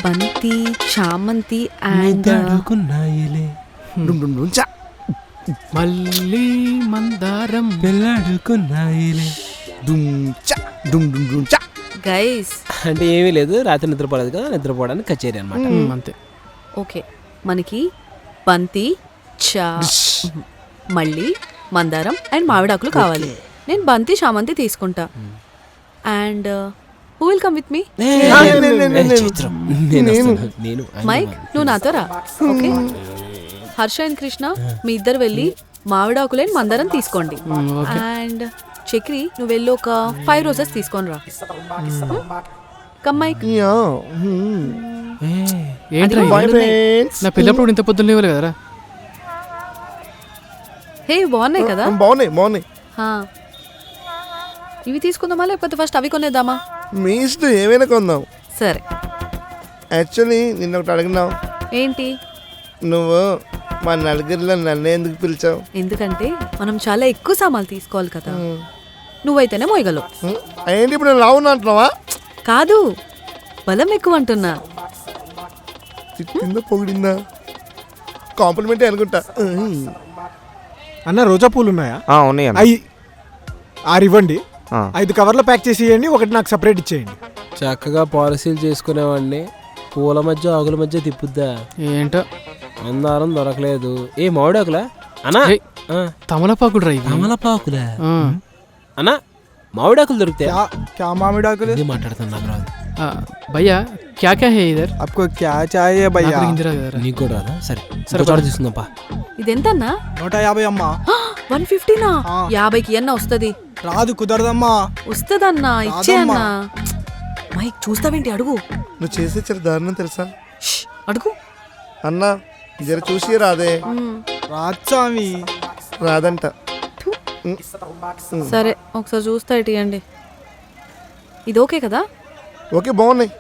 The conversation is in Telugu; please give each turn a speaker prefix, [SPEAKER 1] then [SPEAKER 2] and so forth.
[SPEAKER 1] బంతి, చామంతి అండ్
[SPEAKER 2] మళ్ళీ మందారం
[SPEAKER 3] పెళ్ళాడుకున్నాయిలే.
[SPEAKER 1] గైస్.
[SPEAKER 3] అంటే ఏమీ లేదు, రాత్రి నిద్రపోలేదు కదా, నిద్రపోవడానికి కచేరీ అనమాట.
[SPEAKER 2] అంతే.
[SPEAKER 1] ఓకే, మనకి బంతి, మళ్ళీ మందారం అండ్ మామిడాకులు కావాలి. నేను బంతి, చామంతి తీసుకుంటా. And who will come with me? Mike, నువ్వు నాతో రా. ఓకే, హర్ష అండ్ కృష్ణ మీ ఇద్దరు వెళ్ళి మామిడాకులైన మందారం తీసుకోండి. అండ్ చక్రి, నువ్వు వెళ్ళి ఒక 5 రోజెస్ తీసుకొని రా. Come Mike.
[SPEAKER 2] ఏంట్రా నా పిల్లప్పుడు ఇంత పొద్దున్న లేవాలి కదరా.
[SPEAKER 1] హే, బాగున్నాయి కదా?
[SPEAKER 4] బాగున్నాయి.
[SPEAKER 1] ఇవి తీసుకుందామా లేకపోతే ఫస్ట్ అవి కొనేద్దామా?
[SPEAKER 4] మీ ఇష్టం, ఏమైనా కొందాం.
[SPEAKER 1] సరే.
[SPEAKER 4] యాక్చువల్లీ నిన్న ఒకటి అడిగినావు.
[SPEAKER 1] ఏంటి?
[SPEAKER 4] నువ్వు మా నలుగురిలో నన్ను ఎందుకు పిలిచావు?
[SPEAKER 1] ఎందుకంటే మనం చాలా ఎక్కువ సామాన్లు తీసుకోవాలి కదా, నువ్వైతేనే మోయగలవు.
[SPEAKER 4] ఏంటి ఇప్పుడు నేను లావున్నా అంటున్నావా?
[SPEAKER 1] కాదు, బలం ఎక్కువ అంటున్నా.
[SPEAKER 4] తిట్టిందా పొగిడిందా? కాంప్లిమెంట్ అనుకుంటా.
[SPEAKER 5] అన్న రోజా పూలు ఉన్నాయా?
[SPEAKER 4] ఉన్నాయి.
[SPEAKER 5] అవి 6 ఇవ్వండి. 5 కవర్లో ప్యాక్ చేసి ఇవ్వండి, ఒకటి నాకు సపరేట్ ఇచ్చేయండి.
[SPEAKER 3] చక్కగా పాలసీలు చేసుకునేవాడిని పూల మధ్య ఆకుల మధ్య తిప్పుద్దా.
[SPEAKER 2] ఏంటో
[SPEAKER 3] మందారం దొరకలేదు. ఏ మామిడాకులా అన్నా?
[SPEAKER 2] తమలపాకుడు రా.
[SPEAKER 3] తమలపాకులా అన్నా? మామిడాకులు దొరికితే
[SPEAKER 5] క్యా మామిడాకులు
[SPEAKER 3] మాట్లాడుతాను నాకు రాదు.
[SPEAKER 2] భయ్యా క్యా క్యా హే ఇధర్?
[SPEAKER 5] आपको क्या चाहिए भैया?
[SPEAKER 3] నీకు కూడా రాదా? సరే చోట తీసుకుందాంపా.
[SPEAKER 1] ఇదెంతన్నా?
[SPEAKER 5] 150 అమ్మా.
[SPEAKER 1] 150నా? 50కి అన్న వస్తుంది.
[SPEAKER 5] రాదు, కుదరదమ్మా.
[SPEAKER 1] వస్తుందన్నా, ఇచ్చే అన్నా. మైక్, చూస్తావేంటి? అడుగు.
[SPEAKER 4] నువ్వు చేసే చాలా దారుణం తెలుసా?
[SPEAKER 1] అడుగు
[SPEAKER 4] అన్నా, జర చూసి రాదే.
[SPEAKER 5] రాత్సామి
[SPEAKER 4] రాదంట.
[SPEAKER 1] సరే, ఒకసారి చూస్తా ఇటీయండి. ఇది ఓకే కదా?
[SPEAKER 4] ఓకే, బాగున్నాయి.